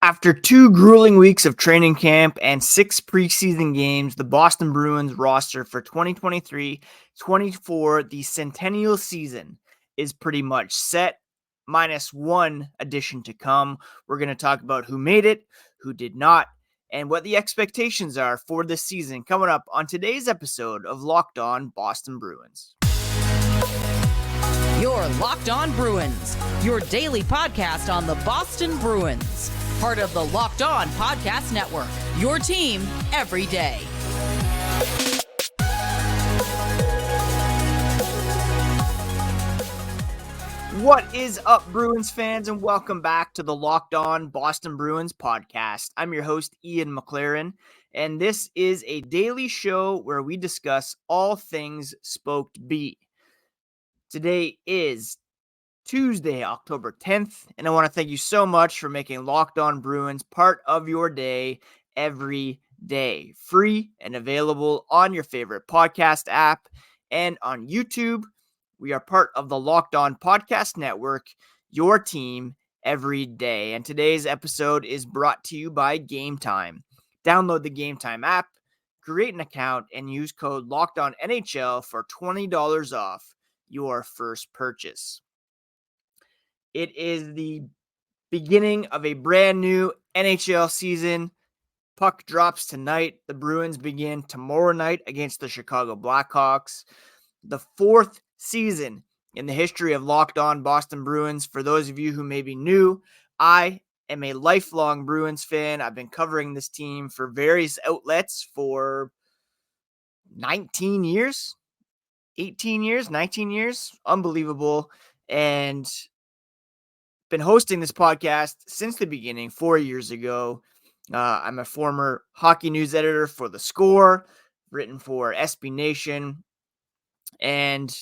After 2 grueling weeks of training camp and 6 preseason games, the Boston Bruins roster for 2023-24, the Centennial season, is pretty much set, minus one addition to come. We're going to talk about who made it, who did not, and what the expectations are for this season coming up on today's episode of Locked On Boston Bruins. You're Locked On Bruins, your daily podcast on the Boston Bruins. Part of the Locked On Podcast Network, your team every day. What is up, Bruins fans, and welcome back to the Locked On Boston Bruins podcast. I'm your host, Ian McLaren, and this is a daily show where we discuss all things Spoked B. Today is Tuesday, October 10th, and I want to thank you so much for making Locked On Bruins part of your day every day. Free and available on your favorite podcast app and on YouTube. We are part of the Locked On Podcast Network, your team every day. And today's episode is brought to you by Game Time. Download the Game Time app, create an account, and use code LOCKEDONNHL for $20 off your first purchase. It is the beginning of a brand new NHL season. Puck drops tonight. The Bruins begin tomorrow night against the Chicago Blackhawks. The fourth season in the history of Locked On Boston Bruins. For those of you who may be new, I am a lifelong Bruins fan. I've been covering this team for various outlets for 19 years, 18 years, 19 years. Unbelievable. And been hosting this podcast since the beginning, 4 years ago. I'm a former hockey news editor for The Score, written for SB Nation, and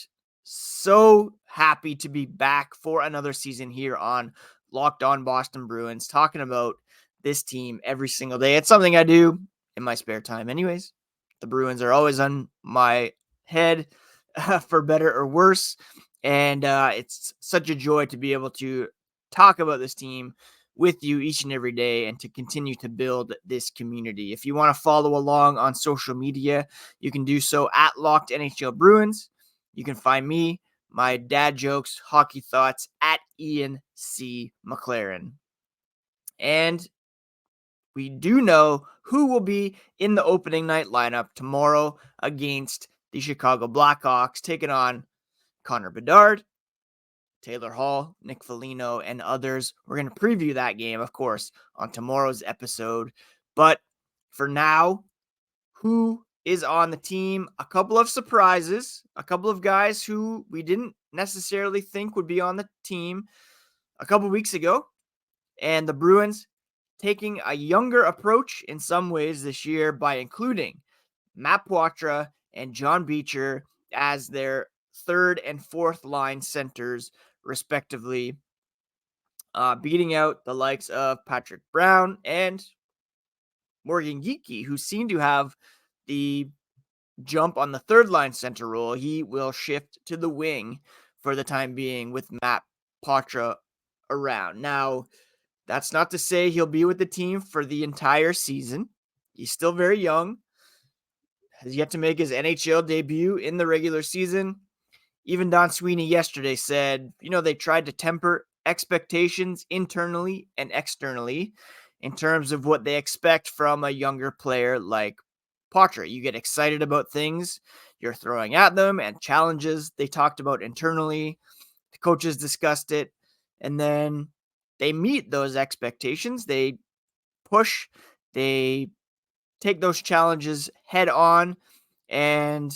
so happy to be back for another season here on Locked On Boston Bruins, talking about this team every single day. It's something I do in my spare time anyways. The Bruins are always on my head, for better or worse, and it's such a joy to be able to talk about this team with you each and every day and to continue to build this community. If you want to follow along on social media, you can do so at Locked NHL Bruins. You can find me, my dad jokes, hockey thoughts at Ian C. McLaren. And we do know who will be in the opening night lineup tomorrow against the Chicago Blackhawks, taking on Connor Bedard, Taylor Hall, Nick Foligno, and others. We're going to preview that game, of course, on tomorrow's episode. But for now, who is on the team? A couple of surprises, a couple of guys who we didn't necessarily think would be on the team a couple weeks ago. And the Bruins taking a younger approach in some ways this year by including Matt Poitras and John Beecher as their third and fourth line centers, respectively, beating out the likes of Patrick Brown and Morgan Geekie, who seem to have the jump on the third line center role. He will shift to the wing for the time being with Matt Poitras around. Now, that's not to say he'll be with the team for the entire season. He's still very young, has yet to make his NHL debut in the regular season. Even Don Sweeney yesterday said, they tried to temper expectations internally and externally in terms of what they expect from a younger player like Poitras. You get excited about things you're throwing at them and challenges they talked about internally. The coaches discussed it, and then they meet those expectations. They push, they take those challenges head on, and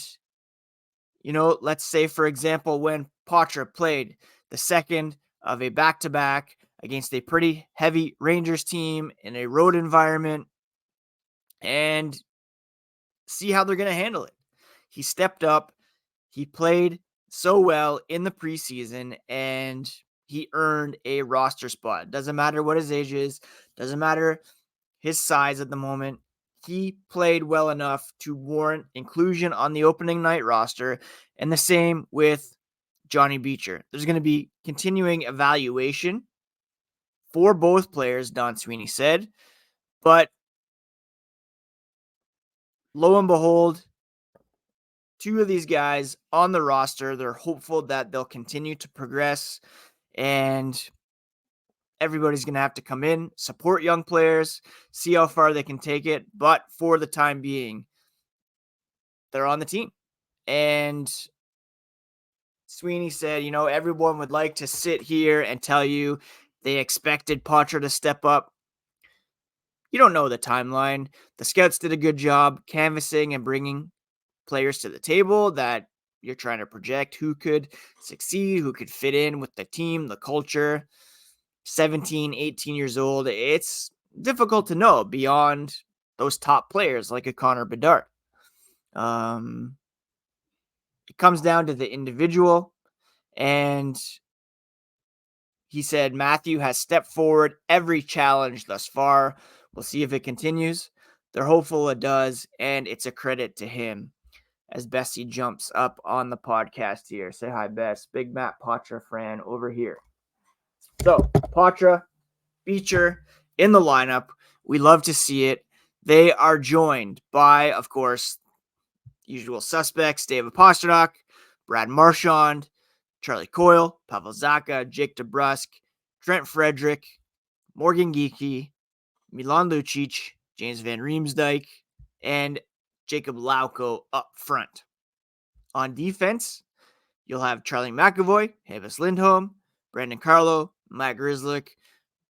let's say, for example, when Poitras played the second of a back-to-back against a pretty heavy Rangers team in a road environment, and see how they're going to handle it. He stepped up. He played so well in the preseason, and he earned a roster spot. Doesn't matter what his age is. Doesn't matter his size at the moment. He played well enough to warrant inclusion on the opening night roster, and the same with Johnny Beecher. There's going to be continuing evaluation for both players, Don Sweeney said. But lo and behold, two of these guys on the roster, they're hopeful that they'll continue to progress, and everybody's going to have to come in, support young players, see how far they can take it. But for the time being, they're on the team. And Sweeney said, everyone would like to sit here and tell you they expected Poitras to step up. You don't know the timeline. The scouts did a good job canvassing and bringing players to the table that you're trying to project who could succeed, who could fit in with the team, the culture. 17, 18 years old, it's difficult to know beyond those top players like a Connor Bedard. It comes down to the individual, and he said Matthew has stepped forward every challenge thus far. We'll see if it continues. They're hopeful it does, and it's a credit to him. As Bessie jumps up on the podcast here. Say hi, Bess. Big Matt Poitras fan over here. So, Poitras, Beecher in the lineup. We love to see it. They are joined by, of course, usual suspects, David Pastrnak, Brad Marchand, Charlie Coyle, Pavel Zacha, Jake DeBrusk, Trent Frederick, Morgan Geekie, Milan Lucic, James Van Riemsdyk, and Jacob Lauko up front. On defense, you'll have Charlie McAvoy, Havis Lindholm, Brandon Carlo, Matt Grzelcyk,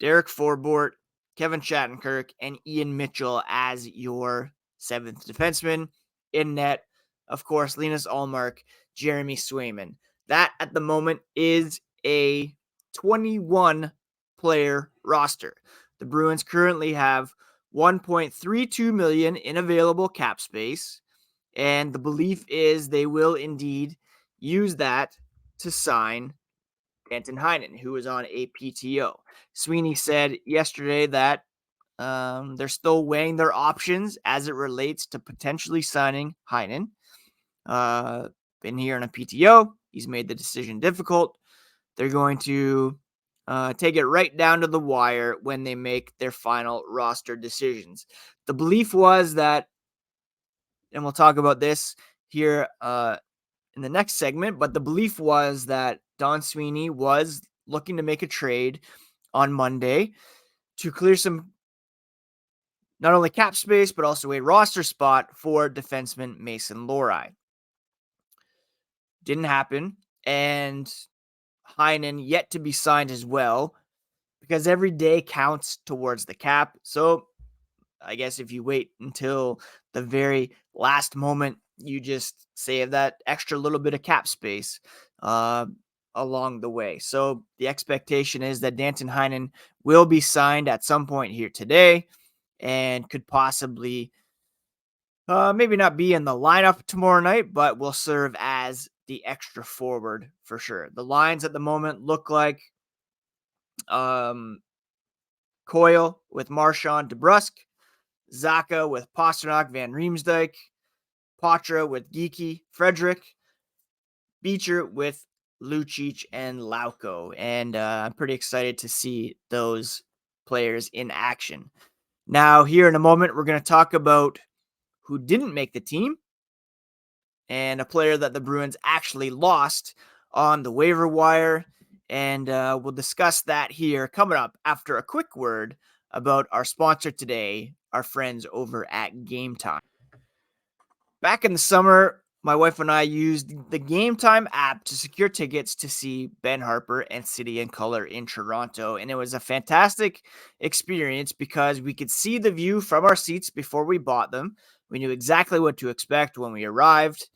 Derek Forbort, Kevin Shattenkirk, and Ian Mitchell as your seventh defenseman. In net, of course, Linus Ullmark, Jeremy Swayman. That, at the moment, is a 21-player roster. The Bruins currently have $1.32 million in available cap space, and the belief is they will indeed use that to sign Danton Heinen, who is on a PTO. Sweeney said yesterday that they're still weighing their options as it relates to potentially signing Heinen. Been here on a PTO. He's made the decision difficult. They're going to take it right down to the wire when they make their final roster decisions. The belief was that, and we'll talk about this here in the next segment, but the belief was that Don Sweeney was looking to make a trade on Monday to clear some not only cap space, but also a roster spot for defenseman Mason Lohrei. Didn't happen, and Heinen yet to be signed as well, because every day counts towards the cap. So I guess if you wait until the very last moment, you just save that extra little bit of cap space along the way. So the expectation is that Danton Heinen will be signed at some point here today and could possibly maybe not be in the lineup tomorrow night, but will serve as the extra forward for sure. The lines at the moment look like Coyle with Marchand, DeBrusk, Zacha with Pastrnak, Van Riemsdyk, Poitras with Geekie, Frederick, Beecher with Lucic and Lauko. And I'm pretty excited to see those players in action. Now, here in a moment, we're going to talk about who didn't make the team and a player that the Bruins actually lost on the waiver wire. And we'll discuss that here coming up after a quick word about our sponsor today, our friends over at Game Time. Back in the summer, my wife and I used the Game Time app to secure tickets to see Ben Harper and City and Color in Toronto. And it was a fantastic experience because we could see the view from our seats before we bought them. We knew exactly what to expect when we arrived.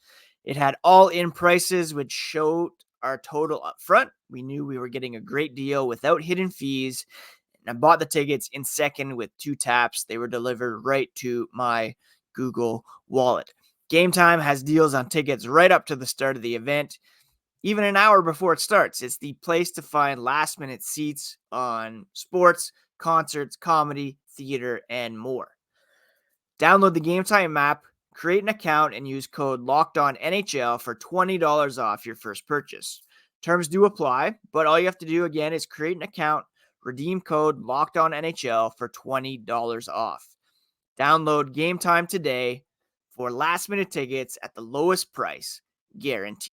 It had all-in prices, which showed our total up front. We knew we were getting a great deal without hidden fees. And I bought the tickets in second with 2 taps. They were delivered right to my Google Wallet. Game Time has deals on tickets right up to the start of the event, even an hour before it starts. It's the place to find last-minute seats on sports, concerts, comedy, theater, and more. Download the Game Time app, create an account, and use code LOCKEDONNHL for $20 off your first purchase. Terms do apply, but all you have to do, again, is create an account, redeem code LOCKEDONNHL for $20 off. Download Game Time today for last-minute tickets at the lowest price, guaranteed.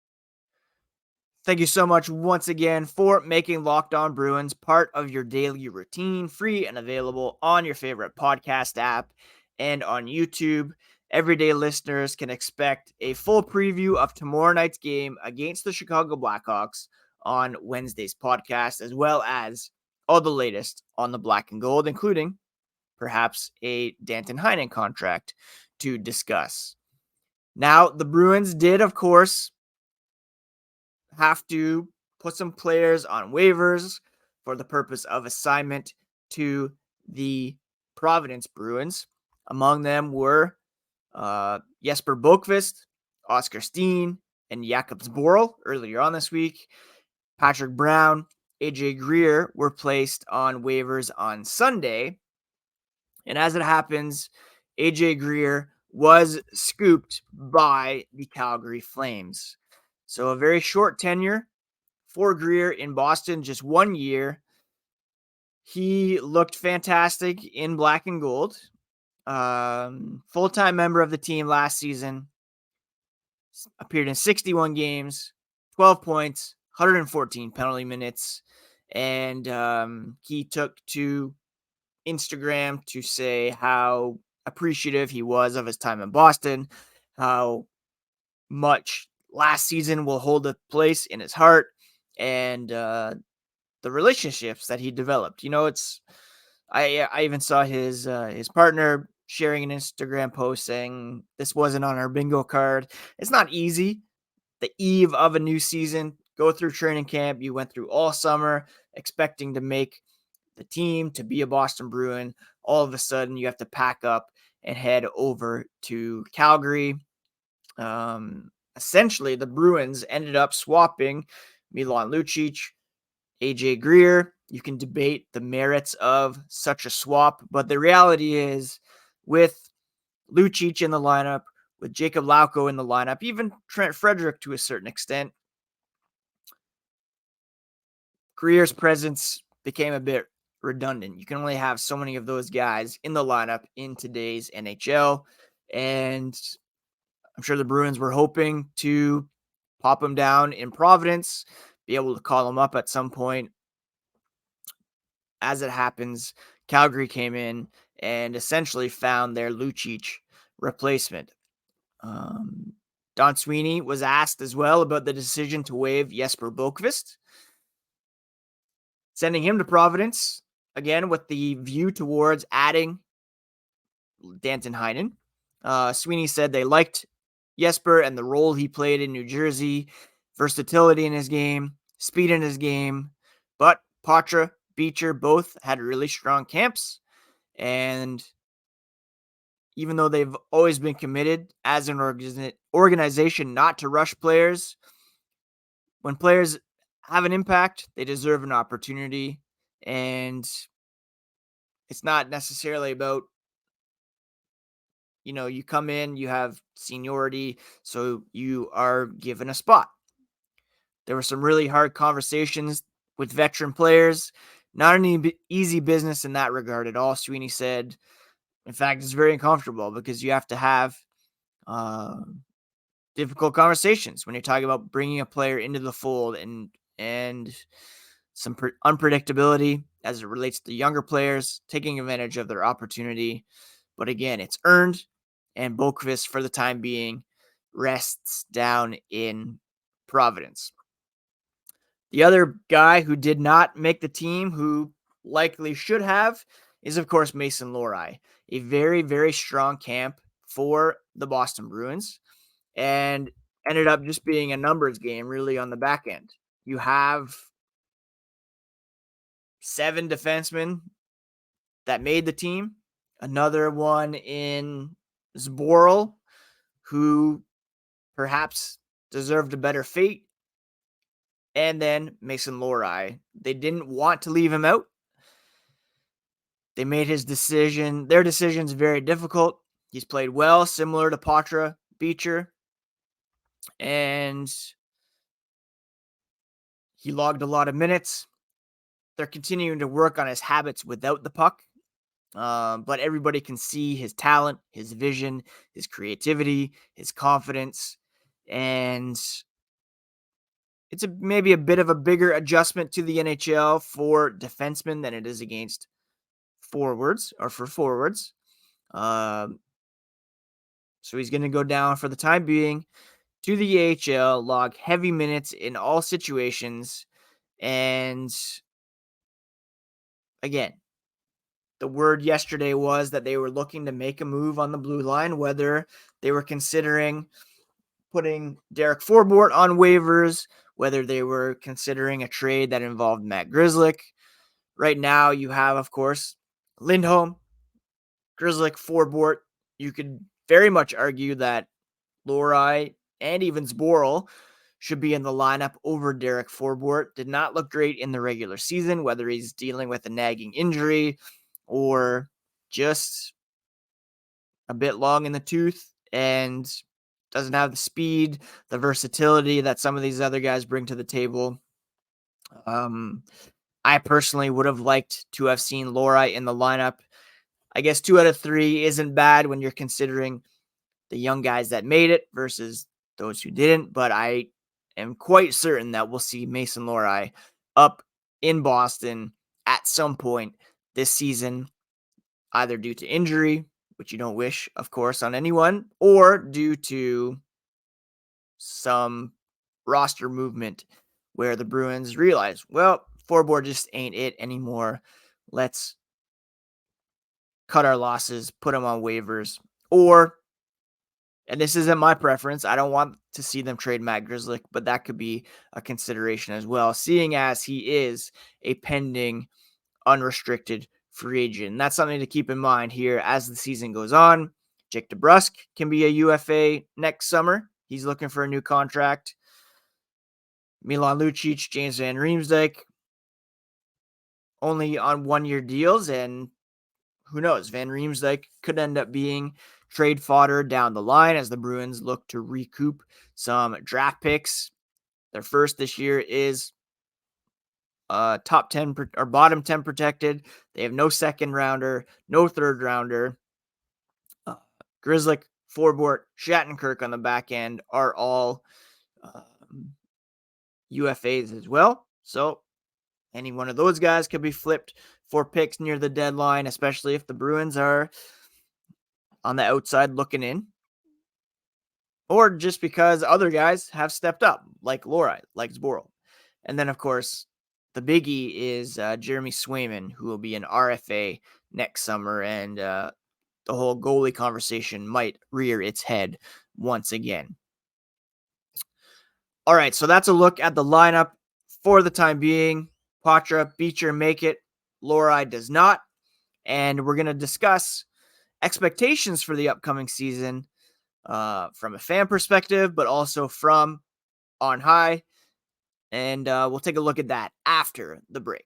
Thank you so much once again for making Locked On Bruins part of your daily routine, free and available on your favorite podcast app and on YouTube. Everyday listeners can expect a full preview of tomorrow night's game against the Chicago Blackhawks on Wednesday's podcast, as well as all the latest on the Black and Gold, including perhaps a Danton Heinen contract to discuss. Now, the Bruins did, of course, have to put some players on waivers for the purpose of assignment to the Providence Bruins. Among them were Jesper Boqvist, Oscar Steen, and Jakobs Borrell earlier on this week. Patrick Brown, AJ Greer were placed on waivers on Sunday. And as it happens, AJ Greer was scooped by the Calgary Flames. So a very short tenure for Greer in Boston, just 1 year. He looked fantastic in black and gold. Full-time member of the team last season. Appeared in 61 games, 12 points, 114 penalty minutes. And he took to Instagram to say how appreciative he was of his time in Boston, how much last season will hold a place in his heart, and the relationships that he developed. You know, I even saw his partner sharing an Instagram post saying this wasn't on our bingo card. It's not easy. The eve of a new season, go through training camp. You went through all summer expecting to make the team, to be a Boston Bruin. All of a sudden, you have to pack up and head over to Calgary. Essentially, the Bruins ended up swapping Milan Lucic, AJ Greer. You can debate the merits of such a swap, but the reality is, with Lucic in the lineup, with Jacob Lauko in the lineup, even Trent Frederick to a certain extent, Greer's presence became a bit redundant. You can only have so many of those guys in the lineup in today's NHL, and I'm sure the Bruins were hoping to pop him down in Providence, be able to call him up at some point. As it happens, Calgary came in and essentially found their Lucic replacement. Don Sweeney was asked as well about the decision to waive Jesper Boqvist, sending him to Providence, again with the view towards adding Danton Heinen. Sweeney said they liked Jesper and the role he played in New Jersey, versatility in his game, speed in his game, but Poitras, Beecher both had really strong camps, and even though they've always been committed as an organization not to rush players, when players have an impact, they deserve an opportunity, and it's not necessarily about, you know, you come in, you have seniority, so you are given a spot. There were some really hard conversations with veteran players. Not an easy business in that regard at all, Sweeney said. In fact, it's very uncomfortable because you have to have difficult conversations when you're talking about bringing a player into the fold and some unpredictability as it relates to younger players, taking advantage of their opportunity. But again, it's earned, and Boqvist, for the time being, rests down in Providence. The other guy who did not make the team, who likely should have, is, of course, Mason Lohrei. A very, very strong camp for the Boston Bruins, and ended up just being a numbers game, really, on the back end. You have 7 defensemen that made the team. Another one in Zboril, who perhaps deserved a better fate. And then Mason Lohrei. They didn't want to leave him out. They made their decisions very difficult. He's played well, similar to Poitras, Beecher. And he logged a lot of minutes. they're continuing to work on his habits without the puck. But everybody can see his talent, his vision, his creativity, his confidence, and it's maybe a bit of a bigger adjustment to the NHL for defensemen than it is against forwards or for forwards. Um, so he's going to go down for the time being to the AHL, log heavy minutes in all situations, and again, the word yesterday was that they were looking to make a move on the blue line, whether they were considering putting Derek Forbort on waivers, whether they were considering a trade that involved Matt Grzelcyk. Right now, you have, of course, Lindholm, Grzelcyk, Forbort. You could very much argue that Lohrei and even Zboril should be in the lineup over Derek Forbort. Did not look great in the regular season, whether he's dealing with a nagging injury or just a bit long in the tooth and doesn't have the speed, the versatility that some of these other guys bring to the table. I personally would have liked to have seen Lohrei in the lineup. I guess 2 out of 3 isn't bad when you're considering the young guys that made it versus those who didn't, but I am quite certain that we'll see Mason Lohrei up in Boston at some point this season, either due to injury, which you don't wish, of course, on anyone, or due to some roster movement where the Bruins realize, well, Forbort just ain't it anymore. Let's cut our losses, put them on waivers, or, and this isn't my preference, I don't want to see them trade Matt Grzelcyk, but that could be a consideration as well, seeing as he is a pending unrestricted free agent. And that's something to keep in mind here as the season goes on. Jake DeBrusk can be a UFA next summer. He's looking for a new contract. Milan Lucic, James Van Riemsdyk, only on 1-year deals, and who knows, Van Riemsdyk could end up being trade fodder down the line as the Bruins look to recoup some draft picks. Their first this year is top 10 or bottom 10 protected. They have no second rounder, no third rounder. Grzelcyk, Forbort, Shattenkirk on the back end are all UFAs as well. So any one of those guys could be flipped for picks near the deadline, especially if the Bruins are on the outside looking in. Or just because other guys have stepped up, like Lohrei, like Zboril. And then, of course, the biggie is Jeremy Swayman, who will be an RFA next summer, and the whole goalie conversation might rear its head once again. All right, so that's a look at the lineup for the time being. Poitras, Beecher make it. Lohrei does not. And we're going to discuss expectations for the upcoming season from a fan perspective, but also from on high. And we'll take a look at that after the break.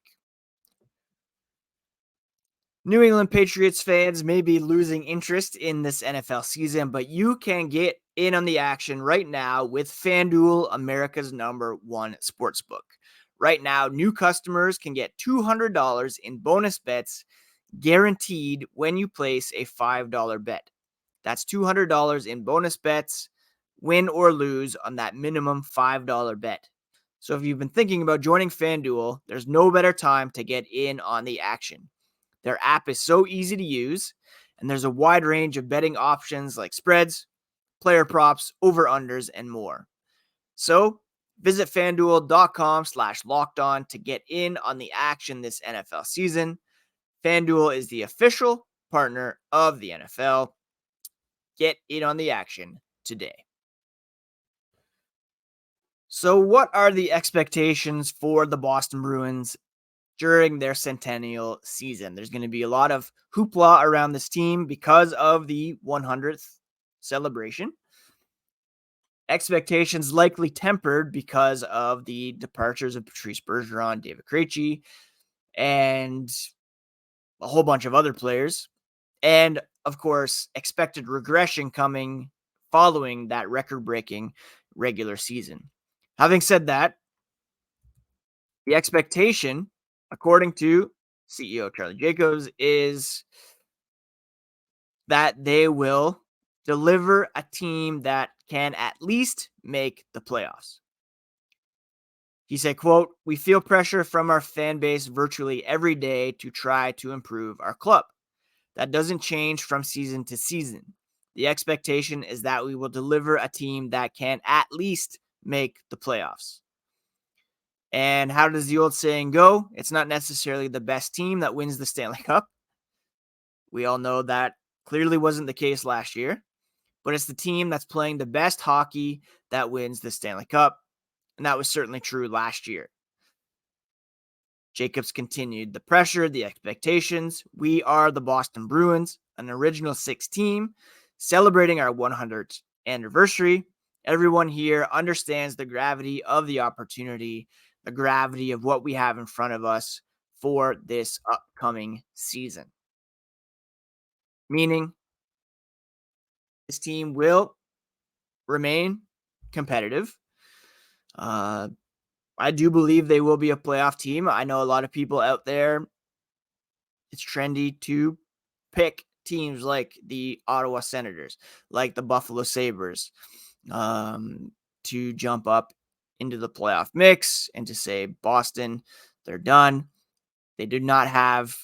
New England Patriots fans may be losing interest in this NFL season, but you can get in on the action right now with FanDuel, America's #1 sportsbook. Right now, new customers can get $200 in bonus bets guaranteed when you place a $5 bet. That's $200 in bonus bets, win or lose on that minimum $5 bet. So if you've been thinking about joining FanDuel, there's no better time to get in on the action. Their app is so easy to use, and there's a wide range of betting options like spreads, player props, over-unders, and more. So visit FanDuel.com/lockedon to get in on the action this NFL season. FanDuel is the official partner of the NFL. Get in on the action today. So what are the expectations for the Boston Bruins during their Centennial season? There's going to be a lot of hoopla around this team because of the 100th celebration. Expectations likely tempered because of the departures of Patrice Bergeron, David Krejci, and a whole bunch of other players. And, of course, expected regression coming following that record-breaking regular season. Having said that, the expectation according to CEO Charlie Jacobs, is that they will deliver a team that can at least make the playoffs. He said, quote, "We feel pressure from our fan base virtually every day to try to improve our club. That doesn't change from season to season. The expectation is that we will deliver a team that can at least make the playoffs." And how does the old saying go? It's not necessarily the best team that wins the Stanley Cup. We all know that clearly wasn't the case last year, but it's the team that's playing the best hockey that wins the Stanley Cup. And that was certainly true last year. Jacobs continued, "The pressure, the expectations. We are the Boston Bruins, an original six team, celebrating our 100th anniversary. Everyone here understands the gravity of the opportunity, the gravity of what we have in front of us for this upcoming season." Meaning, this team will remain competitive. I do believe they will be a playoff team. I know a lot of people out there, it's trendy to pick teams like the Ottawa Senators, like the Buffalo Sabres, to jump up into the playoff mix and to say, Boston, they're done. They do not have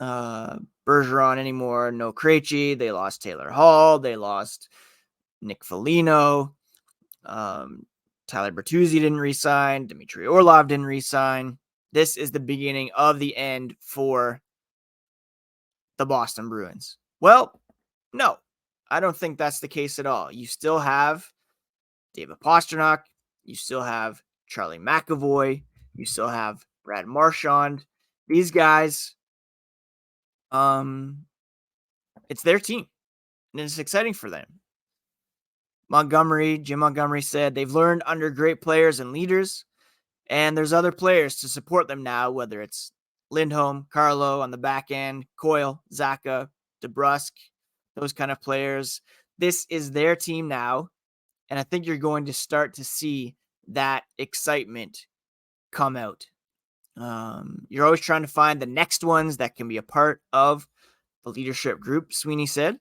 Bergeron anymore. No Krejci. They lost Taylor Hall. They lost Nick Foligno. Tyler Bertuzzi didn't resign. Dmitry Orlov didn't resign. This is the beginning of the end for the Boston Bruins. Well, no, I don't think that's the case at all. You still have David Pastrnak. You still have Charlie McAvoy. You still have Brad Marchand. These guys, it's their team, and it's exciting for them. Jim Montgomery said they've learned under great players and leaders, and there's other players to support them now, whether it's Lindholm, Carlo on the back end, Coyle, Zacha, DeBrusk, those kind of players. This is their team now, and I think you're going to start to see that excitement come out. You're always trying to find the next ones that can be a part of the leadership group, Sweeney said.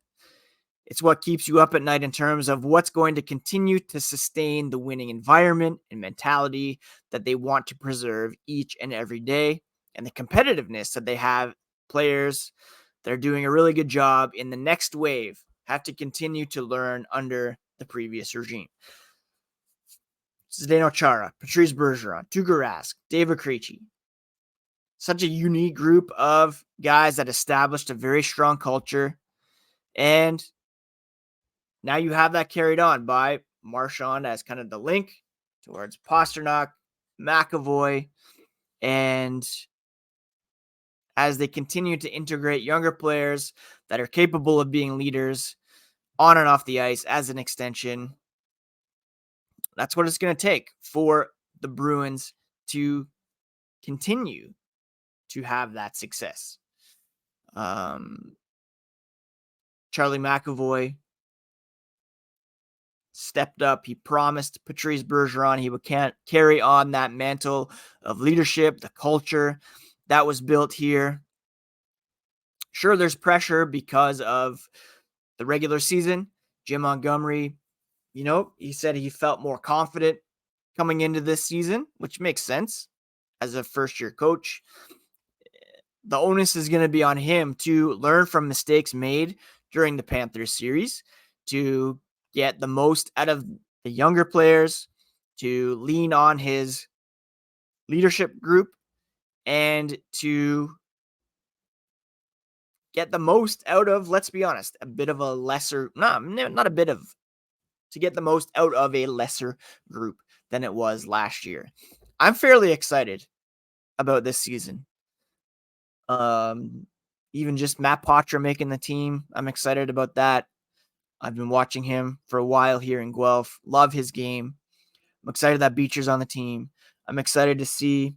It's what keeps you up at night in terms of what's going to continue to sustain the winning environment and mentality that they want to preserve each and every day, and the competitiveness that they have. Players that are doing a really good job in the next wave have to continue to learn under the previous regime. Zdeno Chara, Patrice Bergeron, Tuukka Rask, David Krejci. Such a unique group of guys that established a very strong culture, and now you have that carried on by Marchand as kind of the link towards Pastrnak, McAvoy, and as they continue to integrate younger players that are capable of being leaders on and off the ice as an extension, that's what it's going to take for the Bruins to continue to have that success. Charlie McAvoy stepped up. He promised Patrice Bergeron he would carry on that mantle of leadership, the culture that was built here. Sure, there's pressure because of the regular season. Jim Montgomery, he said he felt more confident coming into this season, which makes sense as a first-year coach. The onus is going to be on him to learn from mistakes made during the Panthers series, to get the most out of the younger players, to lean on his leadership group, and to get the most out of, let's be honest, to get the most out of a lesser group than it was last year. I'm fairly excited about this season. Even just Matt Poitras making the team, I'm excited about that. I've been watching him for a while here in Guelph. Love his game. I'm excited that Beecher's on the team. I'm excited to see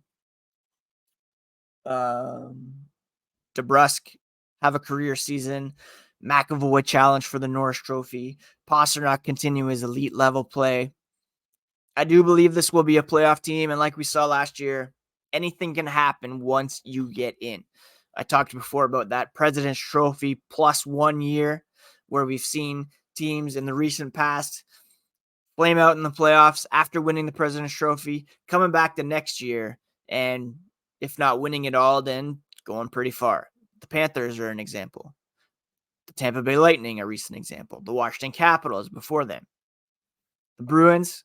DeBrusk have a career season. McAvoy challenge for the Norris Trophy. Pastrnak continue his elite level play. I do believe this will be a playoff team, and like we saw last year, anything can happen once you get in. I talked before about that President's Trophy plus 1 year, where we've seen teams in the recent past flame out in the playoffs after winning the President's Trophy, coming back the next year, and if not winning it all, then going pretty far. The Panthers are an example. The Tampa Bay Lightning, a recent example. The Washington Capitals before them. The Bruins,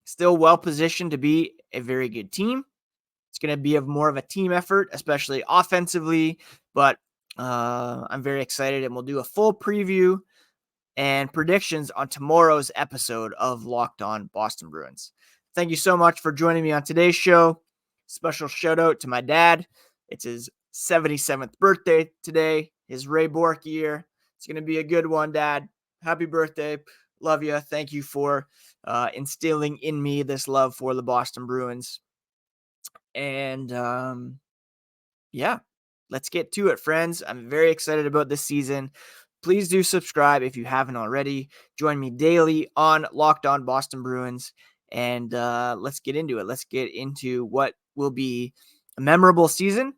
still well positioned to be a very good team. It's going to be more of a team effort, especially offensively, but I'm very excited, and we'll do a full preview and predictions on tomorrow's episode of Locked On Boston Bruins. Thank you so much for joining me on today's show. Special shout out to my dad. It's his 77th birthday today, his Ray Bork year. It's going to be a good one, Dad. Happy birthday. Love you. Thank you for instilling in me this love for the Boston Bruins. And yeah, let's get to it, friends. I'm very excited about this season. Please do subscribe if you haven't already. Join me daily on Locked On Boston Bruins. And let's get into it. Let's get into what will be a memorable season,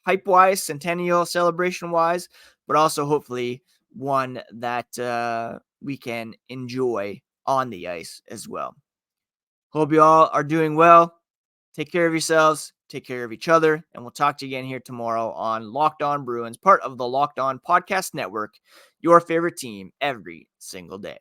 hype-wise, Centennial celebration-wise, but also hopefully one that we can enjoy on the ice as well. Hope you all are doing well. Take care of yourselves. Take care of each other. And we'll talk to you again here tomorrow on Locked On Bruins, part of the Locked On Podcast Network, your favorite team every single day.